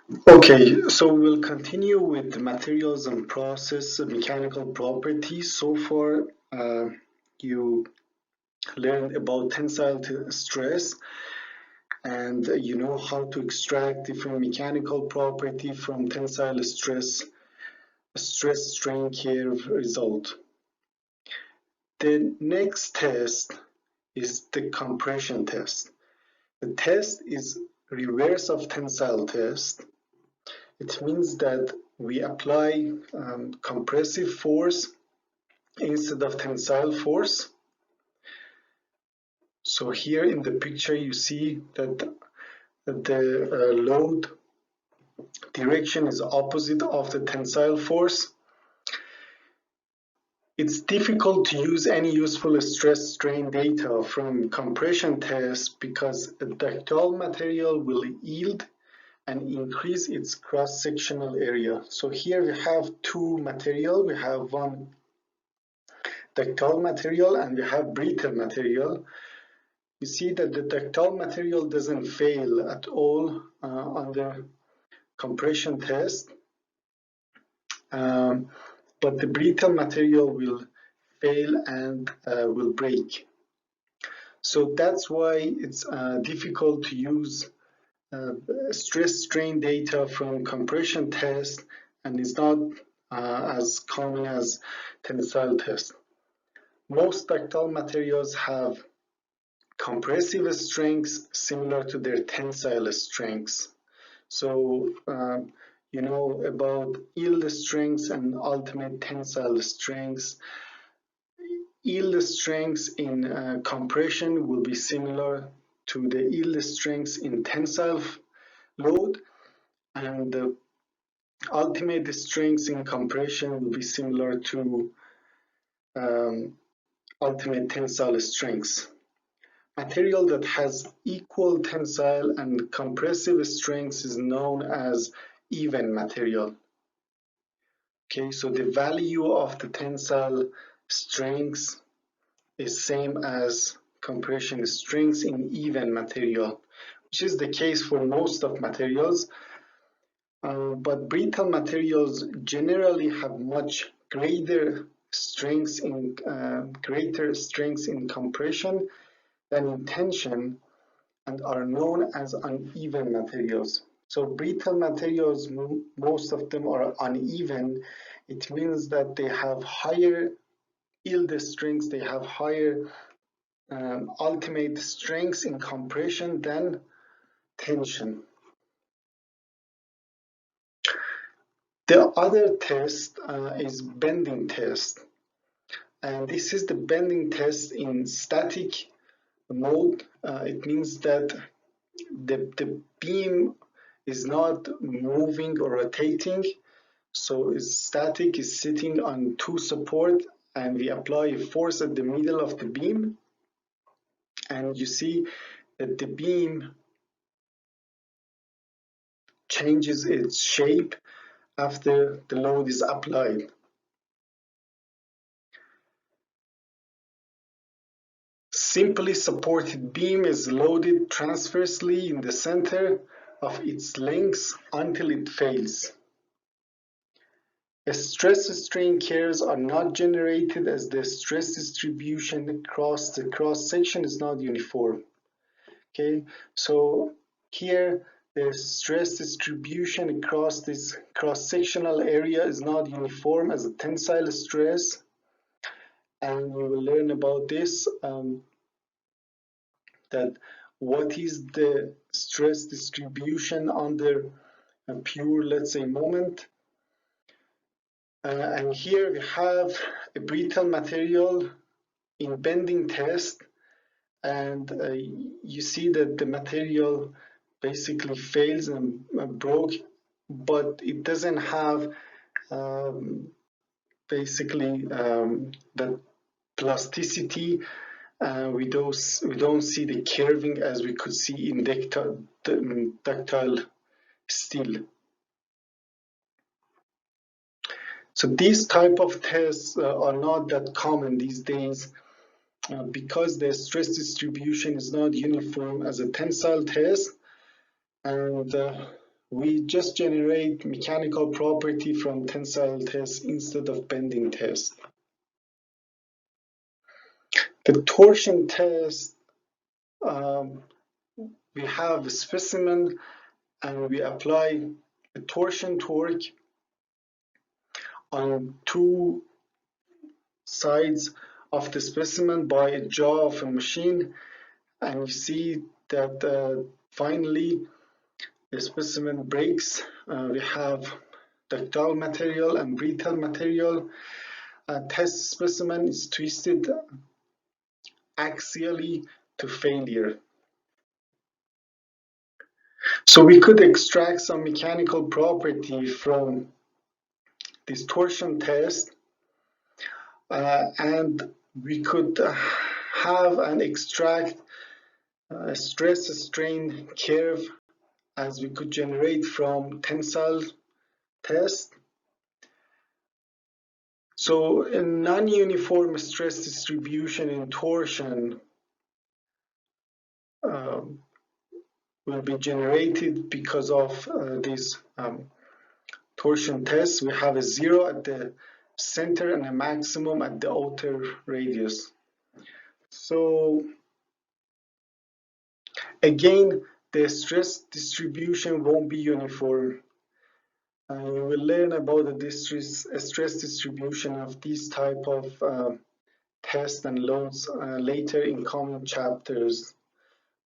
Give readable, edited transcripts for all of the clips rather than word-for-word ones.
Okay, so we'll continue with the materials and process mechanical properties. So far, you learned about tensile stress, and you know how to extract different mechanical property from tensile stress, stress strain curve result. The next test is the compression test. The test is reverse of tensile test. It means that we apply compressive force instead of tensile force. So here in the picture you see that the load direction is opposite of the tensile force. It's difficult to use any useful stress strain data from compression tests because a ductile material will yield and increase its cross-sectional area. So here we have two material. We have one ductile material and we have brittle material. You see that the ductile material doesn't fail at all under compression test, but the brittle material will fail and will break. So that's why it's difficult to use stress strain data from compression test, and it's not as common as tensile test. Most ductile materials have compressive strengths similar to their tensile strengths. So you know about yield strengths and ultimate tensile strengths. Yield strengths in compression will be similar to the yield strengths in tensile load, and the ultimate strengths in compression will be similar to ultimate tensile strengths. Material that has equal tensile and compressive strengths is known as even material. Okay, so the value of the tensile strengths is same as compression strengths in even material, which is the case for most of materials. But brittle materials generally have much greater strengths in compression than in tension, and are known as uneven materials. So brittle materials, most of them are uneven. It means that they have higher yield strengths, they have higher ultimate strengths in compression than tension. The other test is bending test, and this is the bending test in static mode. It means that the beam is not moving or rotating, so it's static, is sitting on two support, and we apply a force at the middle of the beam, and you see that the beam changes its shape after the load is applied. Simply supported beam is loaded transversely in the center of its length until it fails. Stress strain curves are not generated as the stress distribution across the cross section is not uniform. Okay, so here the stress distribution across this cross-sectional area is not uniform as a tensile stress, and we will learn about this, that what is the stress distribution under a pure, let's say, moment. And here we have a brittle material in bending test, and you see that the material basically fails and broke, but it doesn't have basically the plasticity. We don't see the curving as we could see in ductile steel. So these type of tests are not that common these days because the stress distribution is not uniform as a tensile test, and we just generate mechanical property from tensile test instead of bending test. The torsion test, we have a specimen and we apply a torsion torque on two sides of the specimen by a jaw of a machine, and you see that finally the specimen breaks. We have ductile material and brittle material. Test specimen is twisted axially to failure. So we could extract some mechanical property from this torsion test, and we could have and extract a stress strain curve as we could generate from tensile test. So a non-uniform stress distribution in torsion will be generated because of this torsion test. We have a zero at the center and a maximum at the outer radius. So again, the stress distribution won't be uniform. We will learn about the stress distribution of these type of tests and loads later in coming chapters.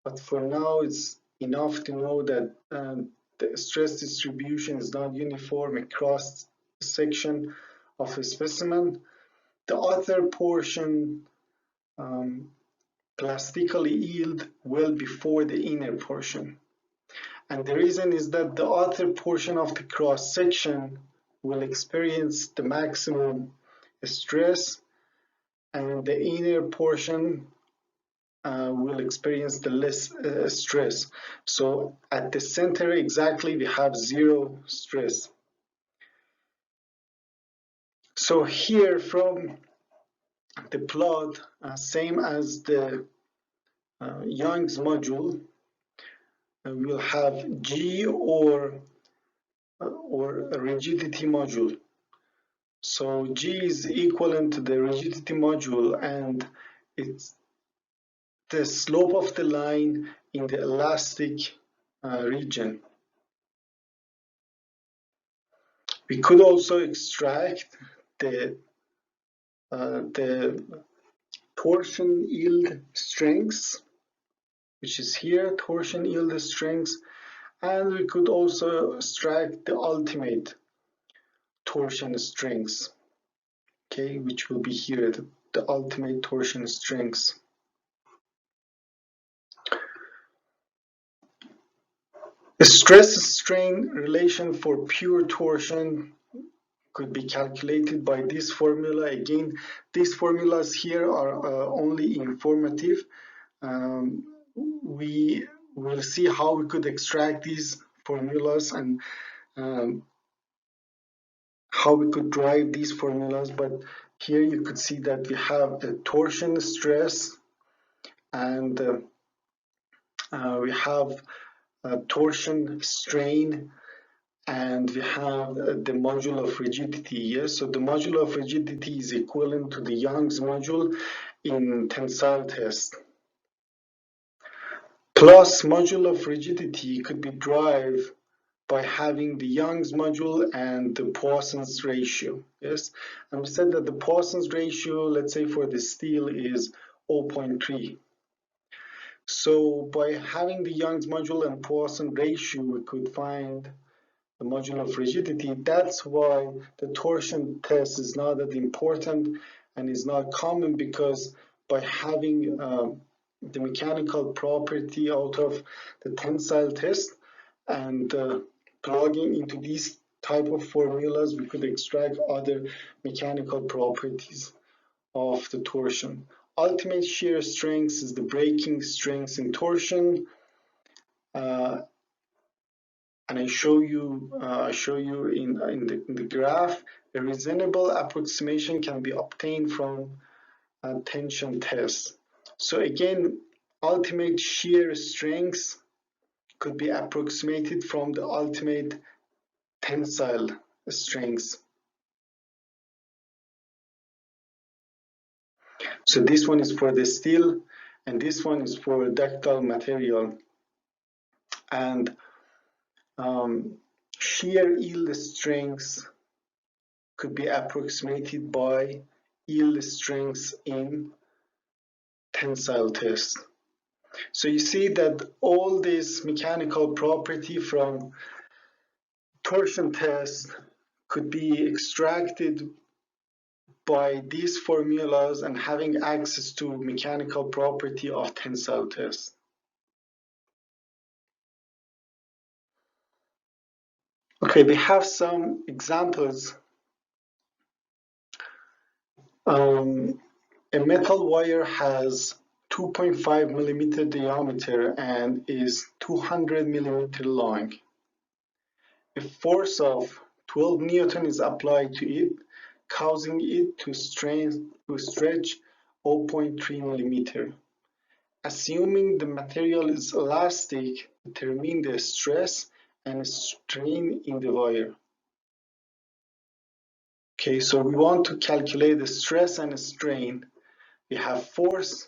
But for now, it's enough to know that the stress distribution is not uniform across the section of a specimen. The outer portion plastically yield well before the inner portion. And the reason is that the outer portion of the cross section will experience the maximum stress, and the inner portion will experience the less stress. So at the center exactly we have zero stress. So here from the plot, same as the Young's module, we'll have G or a rigidity module. So G is equivalent to the rigidity module, and it's the slope of the line in the elastic region. We could also extract the torsion yield strengths, which is here, torsion yield strengths, and we could also extract the ultimate torsion strengths, okay, which will be here, the ultimate torsion strengths. The stress-strain relation for pure torsion could be calculated by this formula. Again, these formulas here are only informative. We will see how we could extract these formulas and how we could drive these formulas, but here you could see that we have a torsion stress, and we have a torsion strain, and we have the module of rigidity. Yes, so the module of rigidity is equivalent to the Young's module in tensile test. Plus module of rigidity could be derived by having the Young's module and the Poisson's ratio. Yes, and we said that the Poisson's ratio, let's say for the steel, is 0.3. So by having the Young's module and Poisson ratio, we could find the module of rigidity. That's why the torsion test is not that important and is not common, because by having the mechanical property out of the tensile test and plugging into these type of formulas, we could extract other mechanical properties of the torsion. Ultimate shear strength is the breaking strength in torsion, and I show you in the graph. A reasonable approximation can be obtained from tension tests. So again, ultimate shear strength could be approximated from the ultimate tensile strengths. So this one is for the steel, and this one is for ductile material. And shear yield strengths could be approximated by yield strengths in tensile test. So you see that all this mechanical property from torsion test could be extracted by these formulas and having access to mechanical property of tensile test. Okay, we have some examples. A metal wire has 2.5 millimeter diameter and is 200 millimeter long. A force of 12 Newton is applied to it, causing it to stretch 0.3 millimeter. Assuming the material is elastic, determine the stress and strain in the wire. Okay, so we want to calculate the stress and strain. We have force,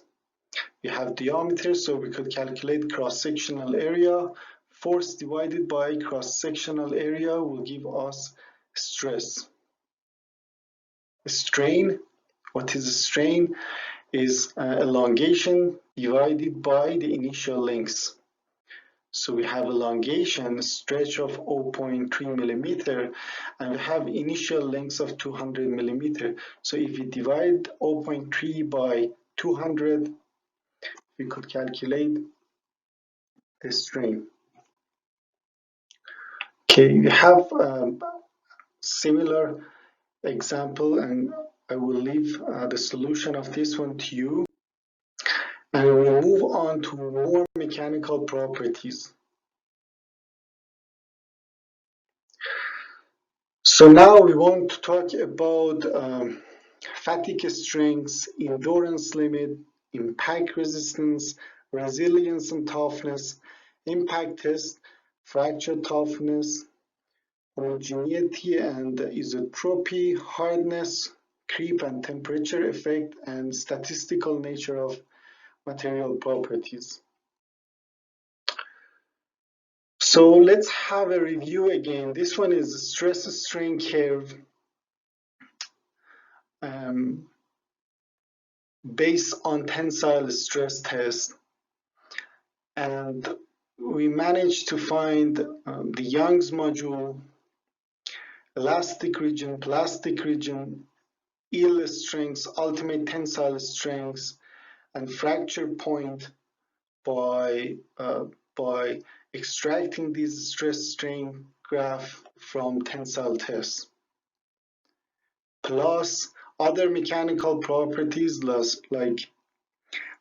we have diameter, so we could calculate cross-sectional area. Force divided by cross-sectional area will give us stress. Strain, what is a strain? Is elongation divided by the initial length. So we have elongation, stretch of 0.3 millimeter, and we have initial length of 200 millimeter. So if we divide 0.3 by 200, we could calculate the strain. Okay, you have similar example, and I will leave the solution of this one to you. And we'll move on to more mechanical properties. So now we want to talk about fatigue strengths, endurance limit, impact resistance, resilience and toughness, impact test, fracture toughness, homogeneity and isotropy, hardness, creep and temperature effect, and statistical nature of material properties. So let's have a review again. This one is a stress strain curve based on tensile stress test, and we managed to find the Young's module, elastic region, plastic region, yield strengths, ultimate tensile strengths, and fracture point by extracting these stress strain graph from tensile tests, plus other mechanical properties like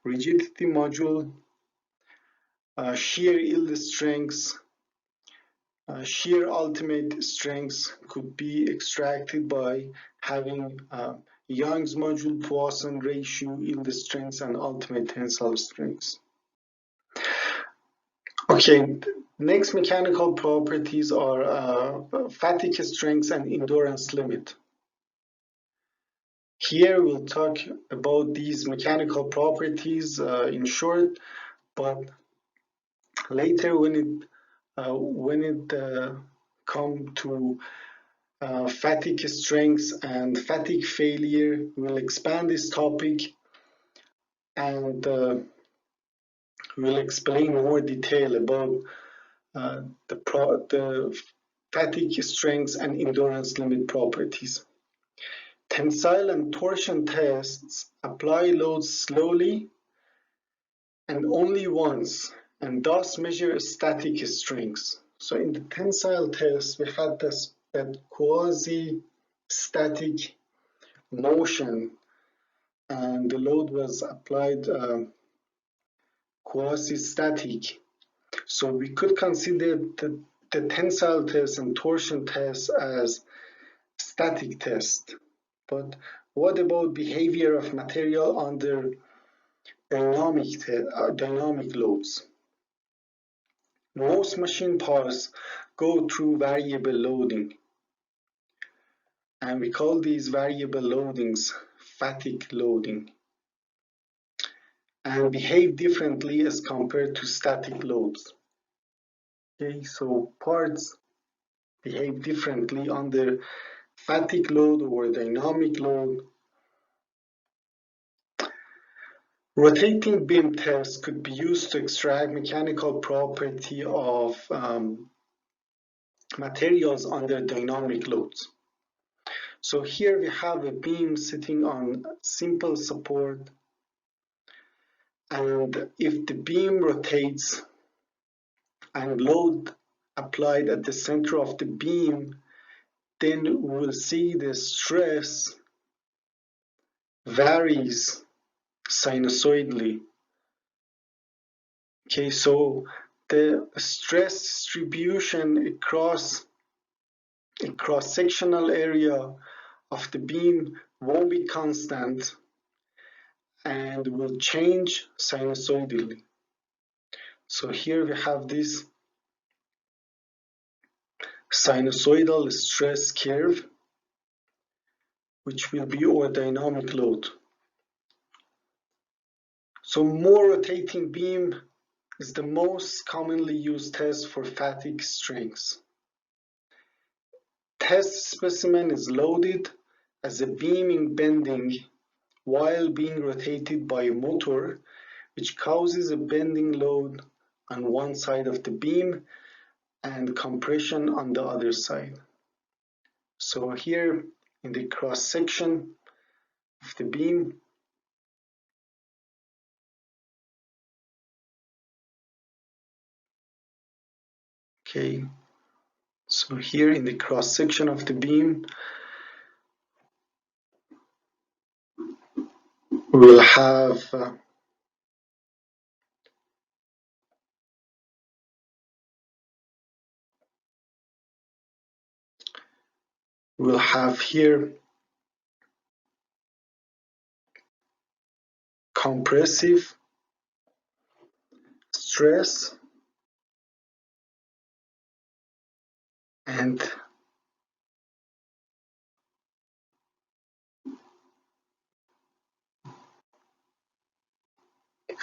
rigidity module, shear yield strengths, shear ultimate strengths could be extracted by having Young's module Poisson ratio, yield strengths, and ultimate tensile strengths. Okay, next mechanical properties are fatigue strengths and endurance limit. Here we'll talk about these mechanical properties in short, but later when it come to fatigue strengths and fatigue failure, we'll expand this topic and we'll explain more detail about the fatigue strengths and endurance limit properties. Tensile and torsion tests apply loads slowly and only once, and thus measure static strengths. So in the tensile test, we had that quasi-static motion, and the load was applied quasi-static. So we could consider the tensile test and torsion test as static test. But what about behavior of material under dynamic loads? Most machine parts go through variable loading, and we call these variable loadings fatigue loading, and behave differently as compared to static loads. Okay, so parts behave differently under fatigue load or dynamic load. Rotating beam tests could be used to extract mechanical property of materials under dynamic loads. So here we have a beam sitting on simple support, and if the beam rotates and load applied at the center of the beam, then we will see the stress varies sinusoidally. Okay, so the stress distribution across a cross-sectional area of the beam won't be constant and will change sinusoidally. So here we have this sinusoidal stress curve, which will be our dynamic load. So more rotating beam is the most commonly used test for fatigue strengths. Test specimen is loaded as a beam in bending while being rotated by a motor, which causes a bending load on one side of the beam and compression on the other side. So here in the cross section of the beam, okay, so here in the cross section of the beam, we'll have here compressive stress and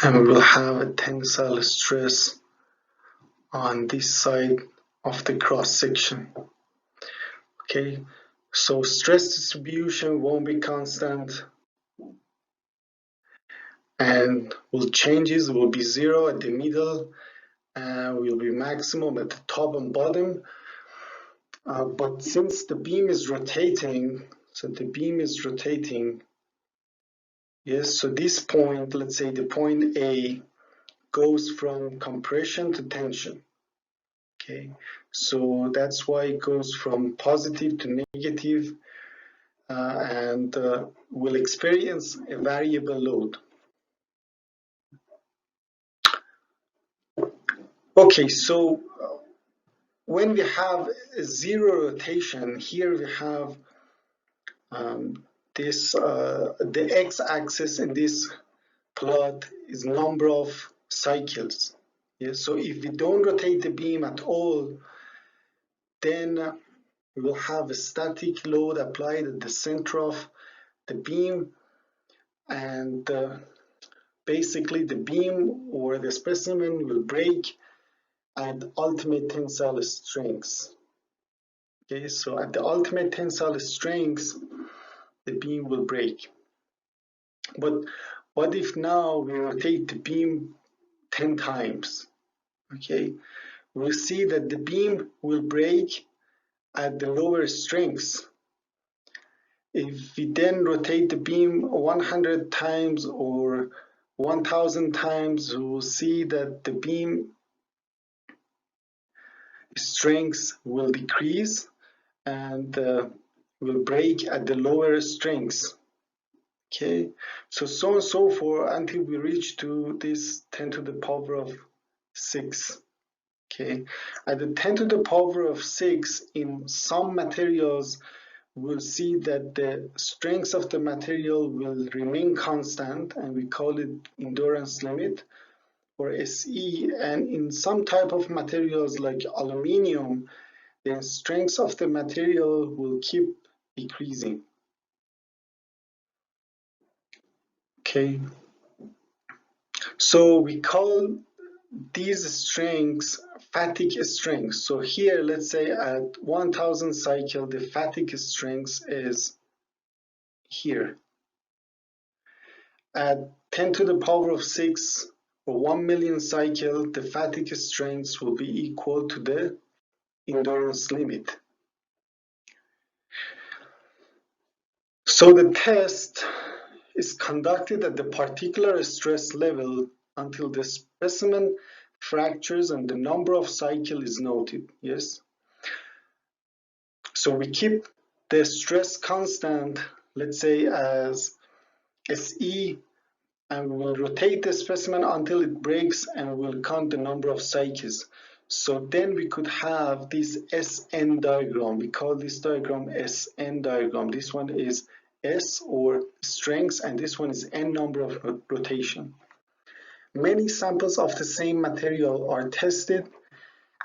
we will have a tensile stress on this side of the cross section. Okay, so stress distribution won't be constant, and changes will be zero at the middle and will be maximum at the top and bottom. But since the beam is rotating, yes, so this point, let's say the point A, goes from compression to tension. Okay, so that's why it goes from positive to negative, and will experience a variable load. Okay, so when we have a zero rotation, here we have the x-axis in this plot is number of cycles. Yeah, so if we don't rotate the beam at all, then we will have a static load applied at the center of the beam, and basically the beam or the specimen will break at ultimate tensile strengths. Okay, so at the ultimate tensile strengths, the beam will break. But what if now we rotate the beam 10 times? Okay, we'll see that the beam will break at the lower strengths. If we then rotate the beam 100 times or 1000 times, we'll see that the beam strength will decrease and will break at the lower strengths. Okay, so on and so forth until we reach to this 10 to the power of 6. Okay, at the 10 to the power of 6, in some materials, we'll see that the strength of the material will remain constant, and we call it endurance limit. or Se, and in some type of materials like aluminium, the strength of the material will keep decreasing. Okay, so we call these strengths fatigue strengths. So here, let's say at 1000 cycle, the fatigue strength is here. At 10 to the power of 6 or 1 million cycle, the fatigue strength will be equal to the endurance limit. So the test is conducted at the particular stress level until the specimen fractures and the number of cycles is noted. Yes. So we keep the stress constant, let's say as Se, and we will rotate the specimen until it breaks and we'll count the number of cycles. So then we could have this SN diagram. We call this diagram SN diagram. This one is S or strength, and this one is N number of rotation. Many samples of the same material are tested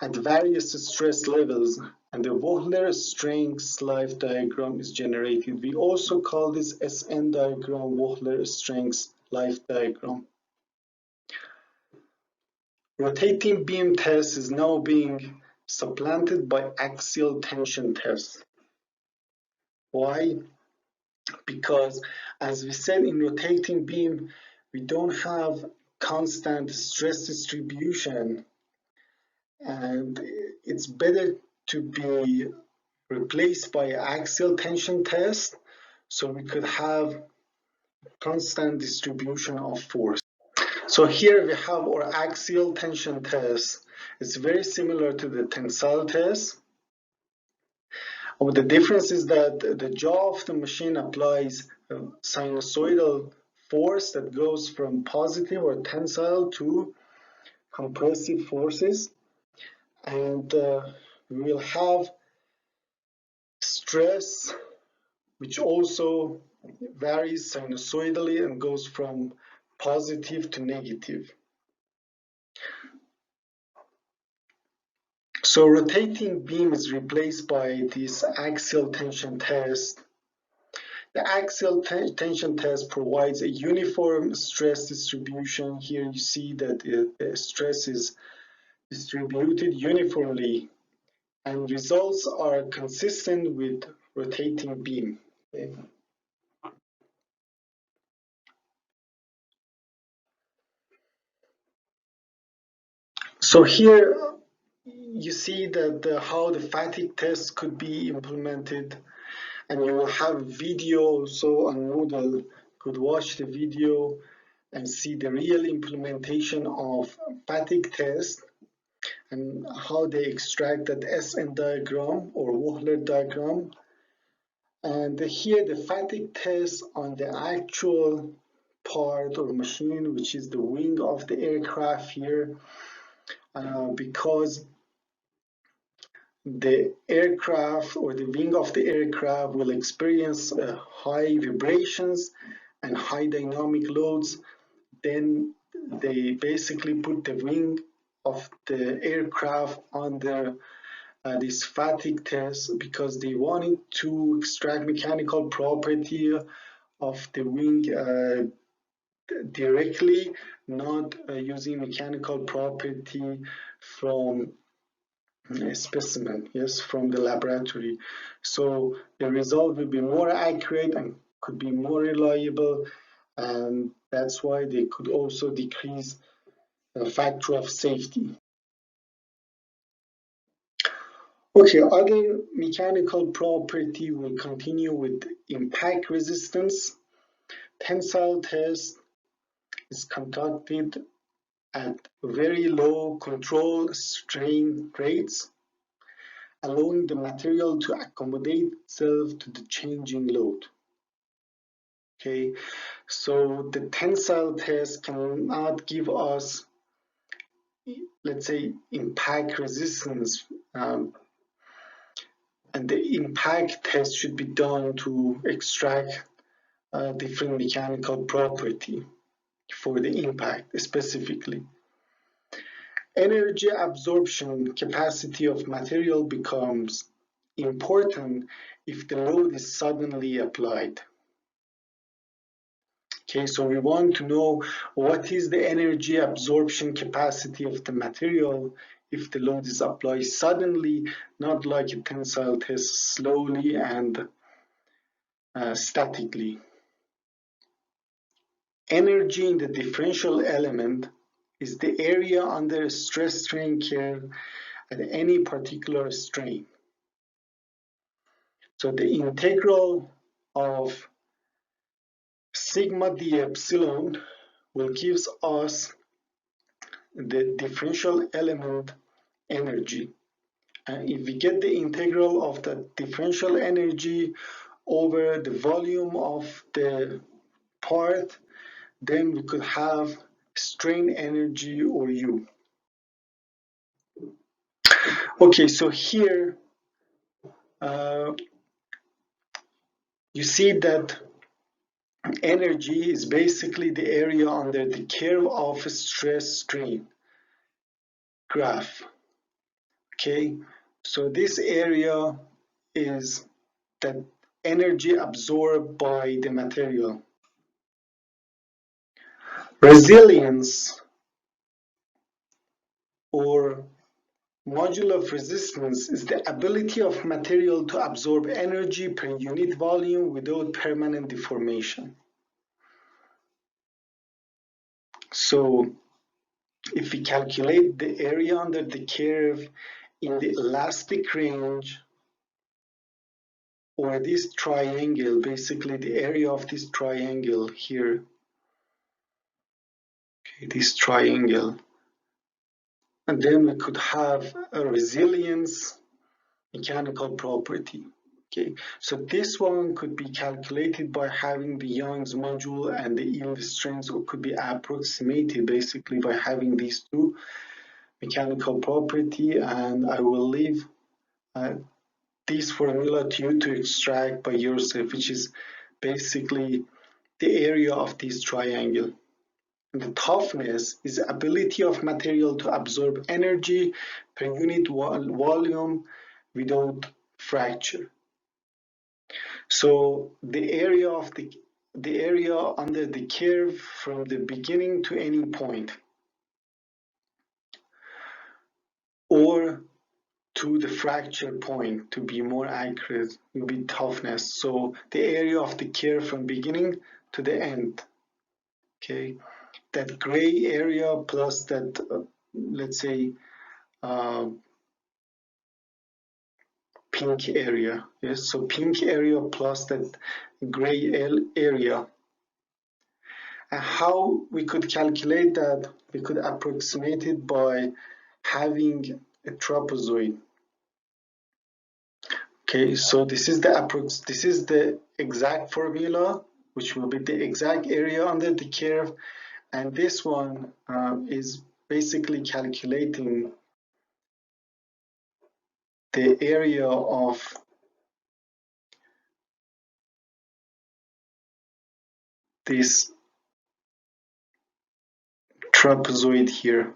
at various stress levels, and the Wöhler strength life diagram is generated. We also call this SN diagram Wöhler strength life diagram. Rotating beam test is now being supplanted by axial tension test. Why? Because as we said in rotating beam, we don't have constant stress distribution, and it's better to be replaced by axial tension test so we could have constant distribution of force. So here we have our axial tension test. It's very similar to the tensile test. The difference is that the jaw of the machine applies a sinusoidal force that goes from positive or tensile to compressive forces, and we will have stress which also varies sinusoidally and goes from positive to negative. So rotating beam is replaced by this axial tension test. The axial tension test provides a uniform stress distribution. Here you see that the stress is distributed uniformly, and results are consistent with rotating beam. Okay. So here you see that how the fatigue test could be implemented, and you will have video so on Moodle could watch the video and see the real implementation of fatigue test and how they extract that SN diagram or Wöhler diagram. And here the fatigue test on the actual part or machine, which is the wing of the aircraft here, because the aircraft or the wing of the aircraft will experience high vibrations and high dynamic loads. Then they basically put the wing of the aircraft under this fatigue test because they wanted to extract mechanical property of the wing directly, not using mechanical property from a specimen, yes, from the laboratory. So the result will be more accurate and could be more reliable, and that's why they could also decrease the factor of safety. Okay, other mechanical property will continue with impact resistance. Tensile test is conducted at very low control strain rates, allowing the material to accommodate itself to the changing load. Okay, so the tensile test cannot give us, let's say, impact resistance, and the impact test should be done to extract different mechanical property for the impact specifically. Energy absorption capacity of material becomes important if the load is suddenly applied. Okay, so we want to know what is the energy absorption capacity of the material if the load is applied suddenly, not like a tensile test, slowly and statically. Energy in the differential element is the area under stress-strain curve at any particular strain. So the integral of sigma d epsilon will give us the differential element energy. And if we get the integral of the differential energy over the volume of the part, then we could have strain energy, or U. Okay, so here you see that energy is basically the area under the curve of a stress strain graph. Okay, so this area is the energy absorbed by the material. Resilience, or module of resistance, is the ability of material to absorb energy per unit volume without permanent deformation. So if we calculate the area under the curve in the elastic range, or this triangle, basically the area of this triangle here, okay, this triangle, and then we could have a resilience mechanical property. Okay, so this one could be calculated by having the Young's module and the yield strength, or could be approximated basically by having these two mechanical property, and I will leave this formula to you to extract by yourself, which is basically the area of this triangle. The toughness is the ability of material to absorb energy per unit volume without fracture. So the area under the curve from the beginning to any point, or to the fracture point, to be more accurate, will be toughness. So the area of the curve from beginning to the end. Okay, that gray area plus that, let's say, pink area. Yes, so pink area plus that gray area. And how we could calculate that? We could approximate it by having a trapezoid. Okay, so this is the exact formula, which will be the exact area under the curve, and this one is basically calculating the area of this trapezoid here.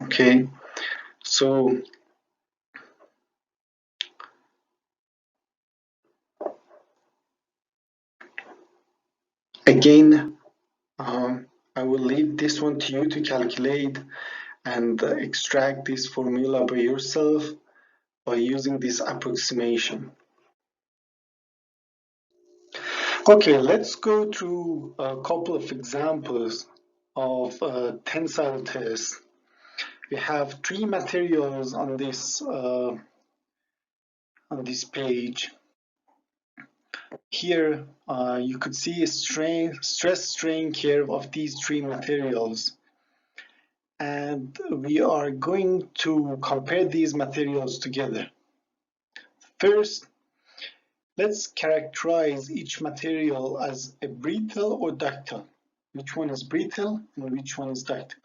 Okay, so again, I will leave this one to you to calculate and extract this formula by yourself by using this approximation. Okay, let's go through a couple of examples of tensile tests. We have three materials on this page. Here you could see a stress-strain curve of these three materials, and we are going to compare these materials together. First, let's characterize each material as a brittle or ductile. Which one is brittle and which one is ductile?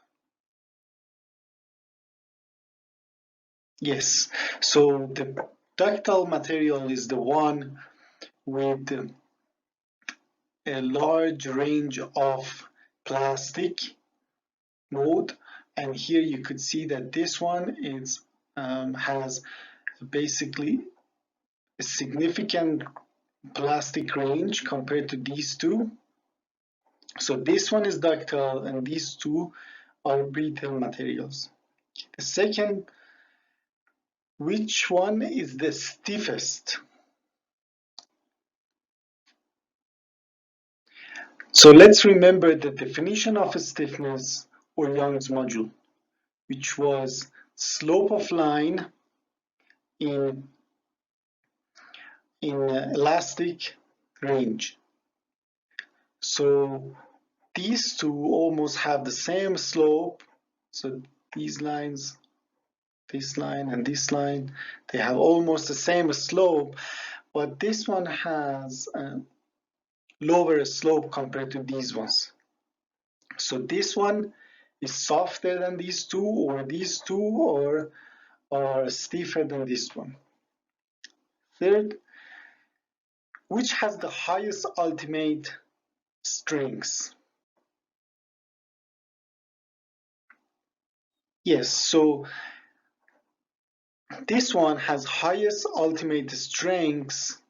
Yes, so the ductile material is the one with a large range of plastic mode, and here you could see that this one has basically a significant plastic range compared to these two. So this one is ductile and these two are brittle materials. The second, which one is the stiffest? So let's remember the definition of a stiffness or Young's module, which was slope of line in elastic range. So these two almost have the same slope. So these lines, this line and this line, they have almost the same slope, but this one has a lower slope compared to these ones. So this one is softer than these two, or these two are stiffer than this one. Third, which has the highest ultimate strength? Yes, so this one has highest ultimate strength.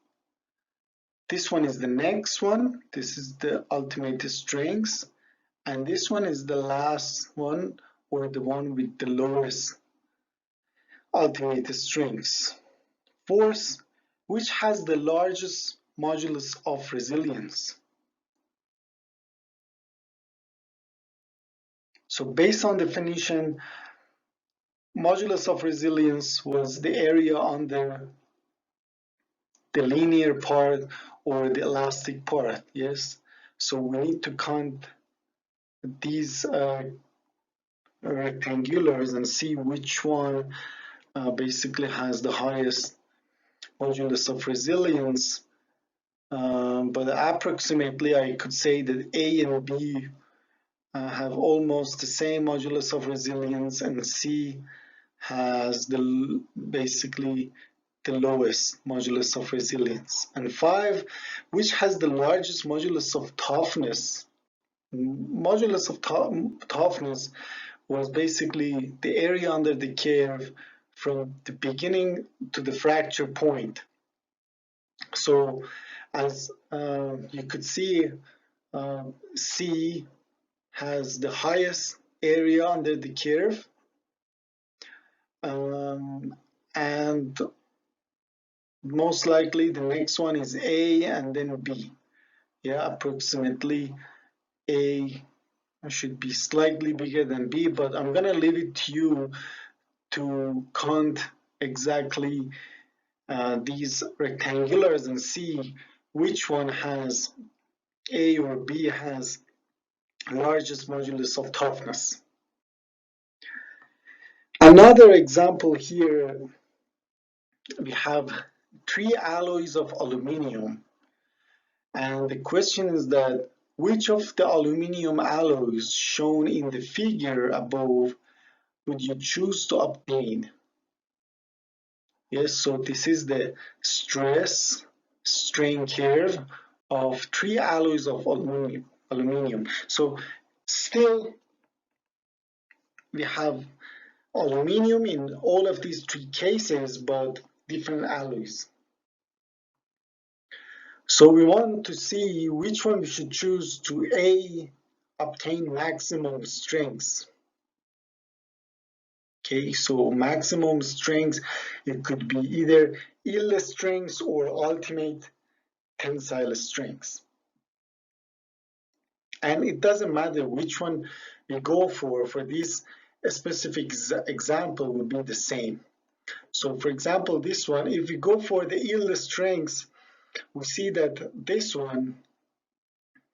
This one is the next one. This is the ultimate strength. And this one is the last one, or the one with the lowest ultimate strength. Fourth, which has the largest modulus of resilience? So based on definition, modulus of resilience was the area under the linear part or the elastic part, yes? So we need to count these rectangulars and see which one basically has the highest modulus of resilience. But approximately I could say that A and B have almost the same modulus of resilience, and C has basically the lowest modulus of resilience. And 5, which has the largest modulus of toughness? Modulus of toughness was basically the area under the curve from the beginning to the fracture point. So as you could see, C has the highest area under the curve, and most likely the next one is A and then B. Yeah, approximately A should be slightly bigger than B, but I'm gonna leave it to you to count exactly these rectangulars and see which one has A or B has largest modulus of toughness. Another example here, we have 3 alloys of aluminium, and the question is that which of the aluminium alloys shown in the figure above would you choose to obtain? Yes, so this is the stress strain curve of 3 alloys of aluminium. So still we have aluminium in all of these 3 cases, but different alloys. So we want to see which one we should choose to obtain maximum strength. Okay, so maximum strength, it could be either yield strength or ultimate tensile strength. And it doesn't matter which one we go for this specific example will be the same. So for example, this one, if we go for the yield strength, we see that this one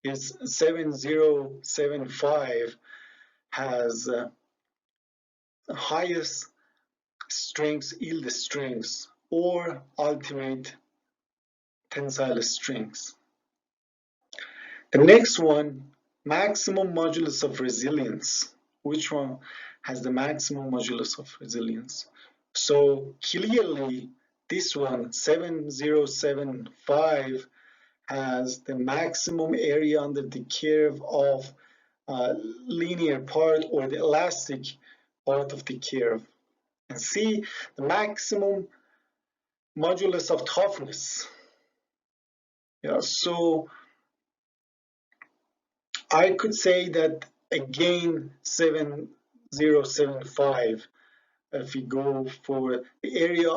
is 7075, has highest strength, yield strength, or ultimate tensile strength. The next one, maximum modulus of resilience. Which one has the maximum modulus of resilience? So clearly this one, 7075, has the maximum area under the curve of linear part or the elastic part of the curve. And C, the maximum modulus of toughness. Yeah, so I could say that again 7075, if we go for the area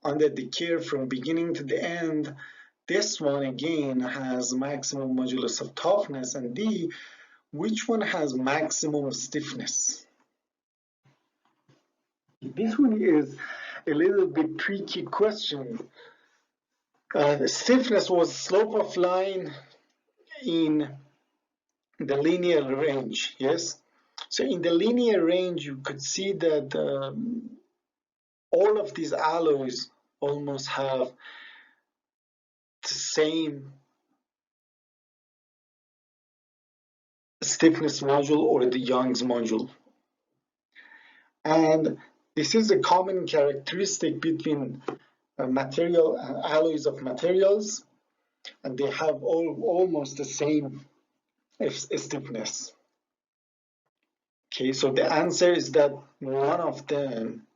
under the curve from beginning to the end, this one again has maximum modulus of toughness, and D, which one has maximum stiffness? This one is a little bit tricky question. The stiffness was slope of line in the linear range, yes? So in the linear range, you could see that all of these alloys almost have the same stiffness module or the Young's module. And this is a common characteristic between alloys of materials, and they have almost the same stiffness. Okay, so the answer is that one of them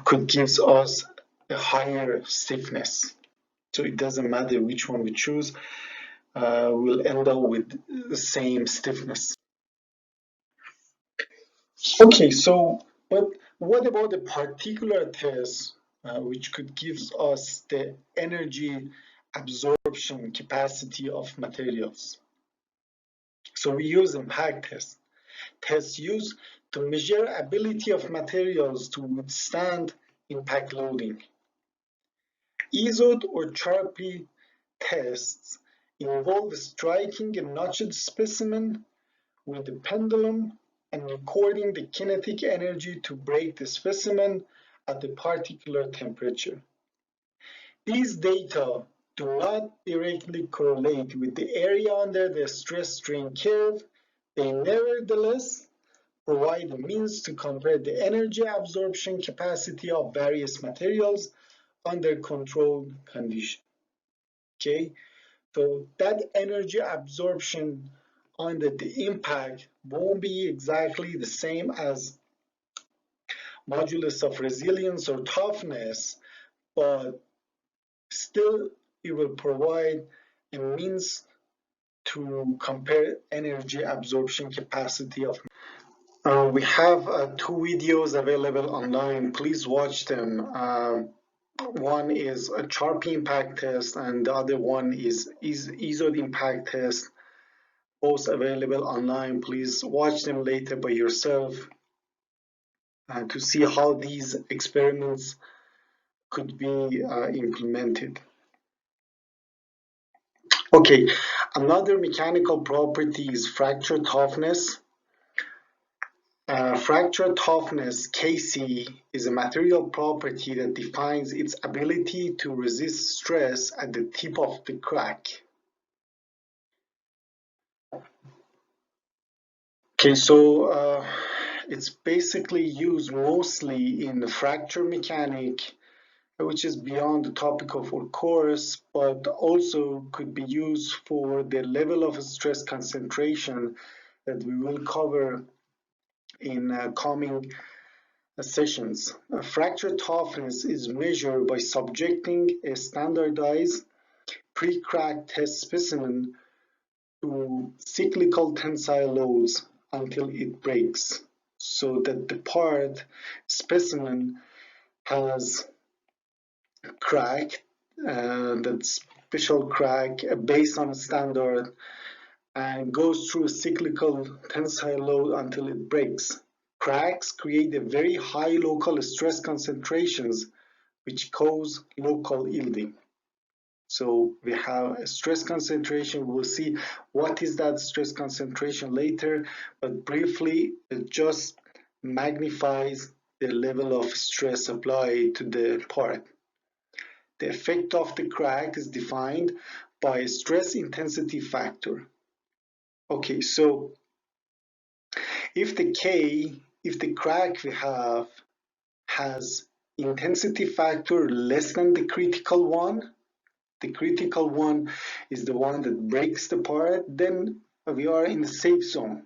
could give us a higher stiffness. So it doesn't matter which one we choose, we'll end up with the same stiffness. Okay, so but what about the particular test which could give us the energy absorption capacity of materials? So we use impact test. Tests used to measure ability of materials to withstand impact loading. ISOD or Charpy tests involve striking a notched specimen with a pendulum and recording the kinetic energy to break the specimen at a particular temperature. These data do not directly correlate with the area under the stress-strain curve. They nevertheless provide a means to compare the energy absorption capacity of various materials under controlled conditions. Okay, so that energy absorption under the impact won't be exactly the same as modulus of resilience or toughness, but still it will provide a means to compare energy absorption capacity of. We have two videos available online. Please watch them. One is a Charpy impact test, and the other one is ISOD impact test. Both available online. Please watch them later by yourself to see how these experiments could be implemented. Okay, another mechanical property is fracture toughness. Fracture toughness, Kc, is a material property that defines its ability to resist stress at the tip of the crack. Okay, so it's basically used mostly in the fracture mechanic, which is beyond the topic of our course, but also could be used for the level of stress concentration that we will cover in coming sessions. Fracture toughness is measured by subjecting a standardized pre-crack test specimen to cyclical tensile loads until it breaks, so that the part specimen has crack, that special crack based on a standard, and goes through cyclical tensile load until it breaks. Cracks create a very high local stress concentrations, which cause local yielding. So we have a stress concentration. We'll see what is that stress concentration later, but briefly, it just magnifies the level of stress applied to the part. The effect of the crack is defined by a stress intensity factor. Okay, so if the crack we have has intensity factor less than the critical one, the critical one is the one that breaks the part, then we are in the safe zone.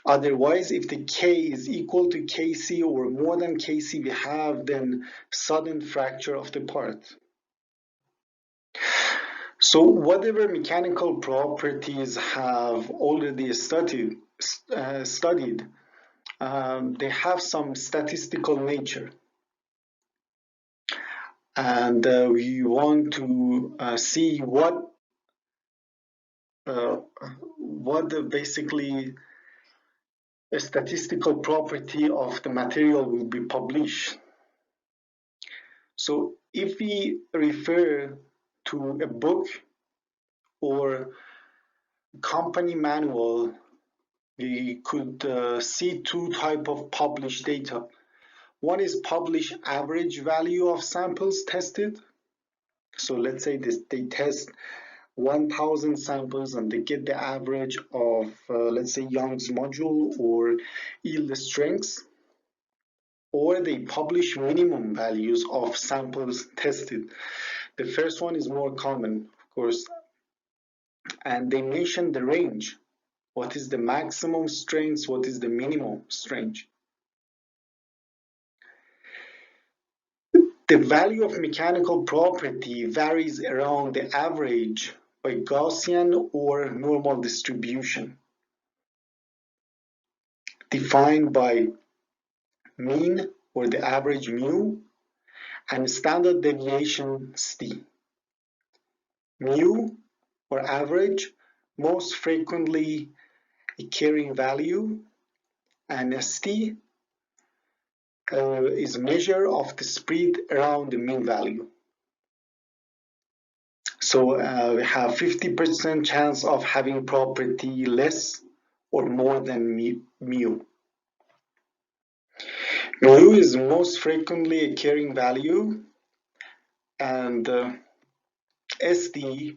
Otherwise, if the K is equal to Kc or more than Kc, we have then sudden fracture of the part. So whatever mechanical properties have already studied, they have some statistical nature. And we want to see what basically a statistical property of the material will be published. So if we refer to a book or company manual, we could see two types of published data. One is published average value of samples tested. So let's say they test 1,000 samples and they get the average of, let's say, Young's module or yield strengths. Or they publish minimum values of samples tested. The first one is more common, of course, and they mention the range. What is the maximum strength? What is the minimum strength? The value of mechanical property varies around the average by Gaussian or normal distribution, defined by mean or the average mu and standard deviation st. Mu or average, most frequently occurring value, and st is measure of the spread around the mean value. So we have 50% chance of having property less or more than mu. Mu is most frequently occurring value, and SD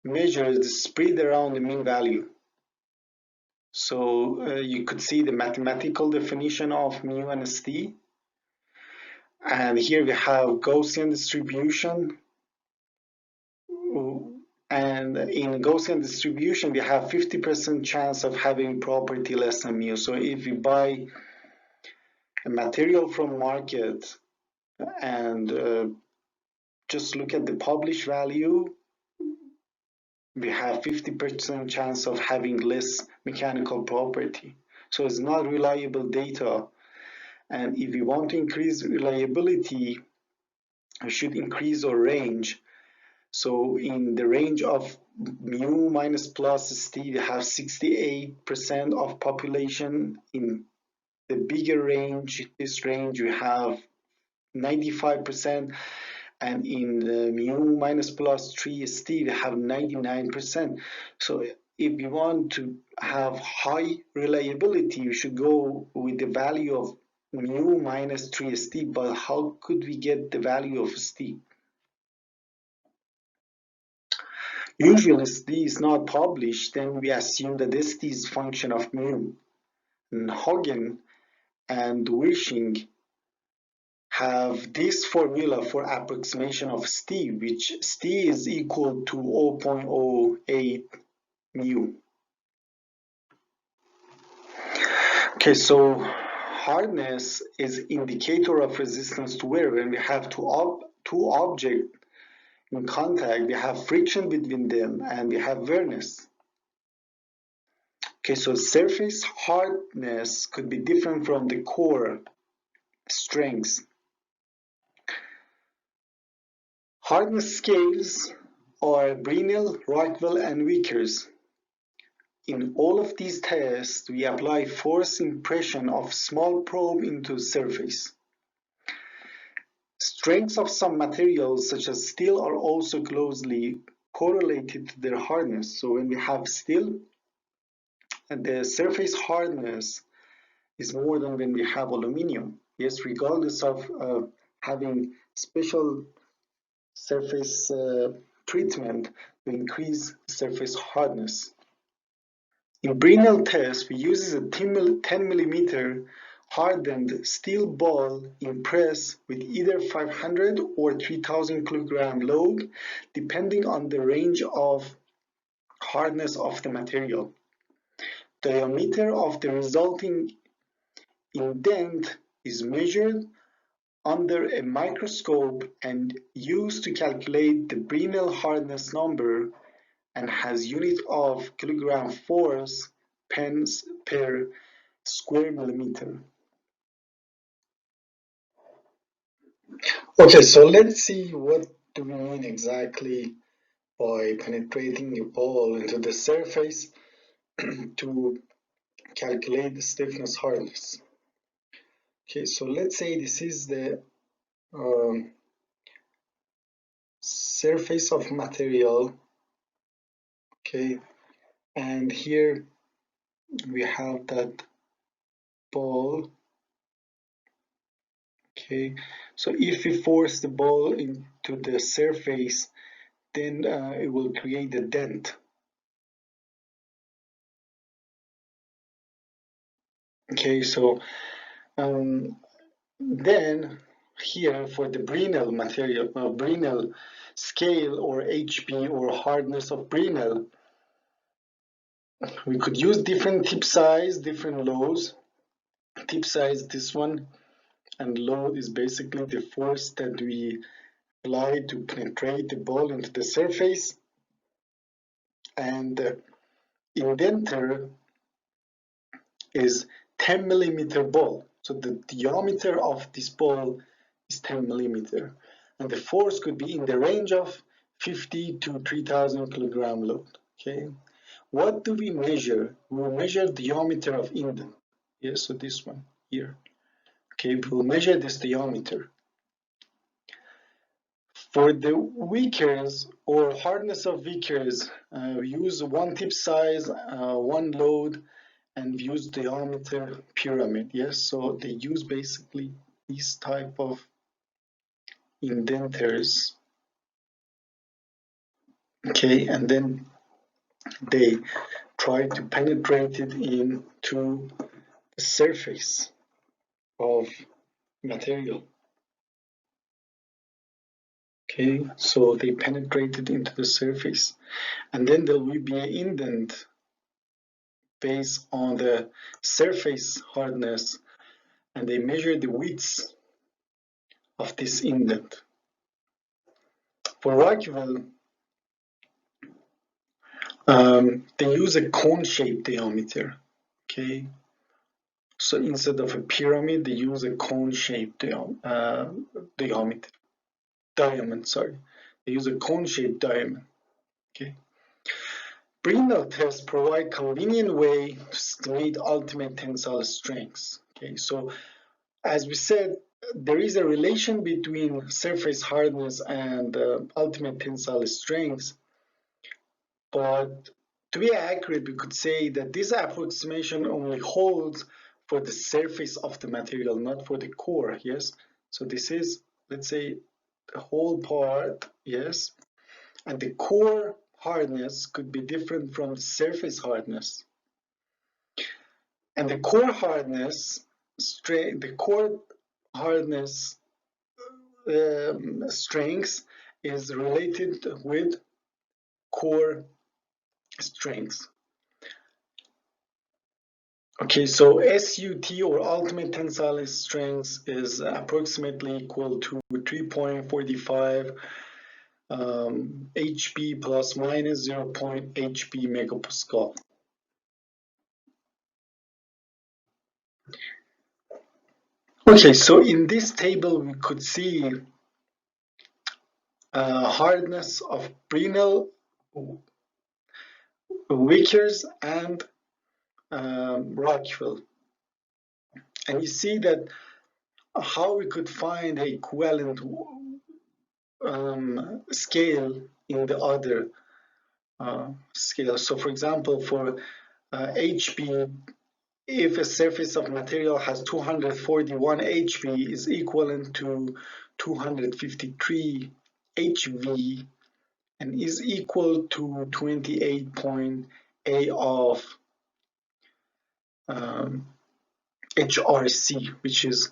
measures the spread around the mean value. So you could see the mathematical definition of mu and ST. And here we have Gaussian distribution. And in Gaussian distribution, we have 50% chance of having property less than mu. So if you buy a material from market and just look at the published value, we have 50% chance of having less mechanical property. So it's not reliable data. And if we want to increase reliability, we should increase our range. So in the range of mu minus plus st, we have 68% of population. In the bigger range, this range, we have 95%. And in the mu minus plus 3 st, we have 99%. So if you want to have high reliability, you should go with the value of mu minus 3 st. But how could we get the value of st? Usually st is not published, then we assume that st is function of mu. And Hagen and Wishing have this formula for approximation of st, which st is equal to 0.08 mu. Okay, so hardness is indicator of resistance to wear. When we have two objects in contact, we have friction between them and we have wearness. Okay, so surface hardness could be different from the core strengths. Hardness scales are Brinell, Rockwell, and Vickers. In all of these tests, we apply force impression of small probe into surface. Strengths of some materials, such as steel, are also closely correlated to their hardness. So when we have steel, the surface hardness is more than when we have aluminum. Yes, regardless of having special surface treatment to increase surface hardness. In Brinell test, we use a 10 millimeter hardened steel ball in press with either 500 or 3000 kilogram load, depending on the range of hardness of the material. Diameter of the resulting indent is measured under a microscope and used to calculate the Brinell hardness number and has unit of kilogram force pence per square millimeter. Okay, so let's see what do we mean exactly by penetrating a ball into the surface to calculate the stiffness hardness. Okay, so let's say this is the surface of material, okay, and here we have that ball. Okay, so if we force the ball into the surface, then it will create a dent. Okay, so then here for the Brinell material, Brinell scale or HP or hardness of Brinell, we could use different tip size, different lows. Tip size, this one, and load is basically the force that we apply to penetrate the ball into the surface. And indenter is 10 millimeter ball. So the diameter of this ball is 10 millimeter. And the force could be in the range of 50 to 3000 kilogram load. Okay. What do we measure? We measure diameter of indent. Yes, so this one here. Okay, we'll measure this diameter. For the Vickers or hardness of Vickers, we use one tip size, one load, and we use diameter pyramid. Yes, so they use basically this type of indenters. Okay, and then they try to penetrate it into the surface of material. Okay, so they penetrated into the surface, and then there will be an indent based on the surface hardness, and they measure the width of this indent. For Rockwell, they use a cone-shaped diameter. Okay, so instead of a pyramid, they use a cone-shaped diameter. Diamond, sorry. They use a cone-shaped diamond. Okay. Brinell tests provide convenient way to estimate ultimate tensile strengths. Okay, so as we said, there is a relation between surface hardness and ultimate tensile strengths, but to be accurate, we could say that this approximation only holds for the surface of the material, not for the core, yes? So this is, let's say, the whole part, yes? And the core hardness could be different from the surface hardness. And the core hardness, strength is related with core strength. Okay, so SUT or ultimate tensile strength is approximately equal to 3.45 HP plus minus 0.8 HP megapascal. Okay, so in this table we could see hardness of Brinell, Vickers, and Rockwell. And you see that how we could find an equivalent scale in the other scale. So for example, for HP, if a surface of material has 241 HP is equivalent to 253 HV and is equal to 28.8 of HRC, which is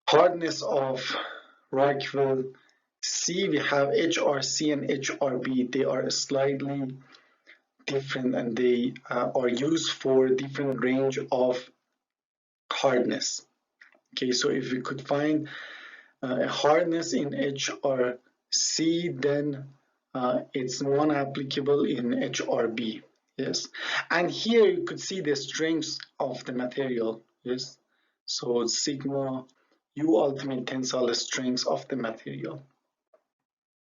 hardness of rock will see. We have HRC and HRB. They are slightly different, and they are used for different range of hardness. Okay, so if we could find a hardness in HRC, then it's non-applicable in HRB. Yes, and here you could see the strengths of the material. Yes, so sigma U ultimate tensile strengths of the material.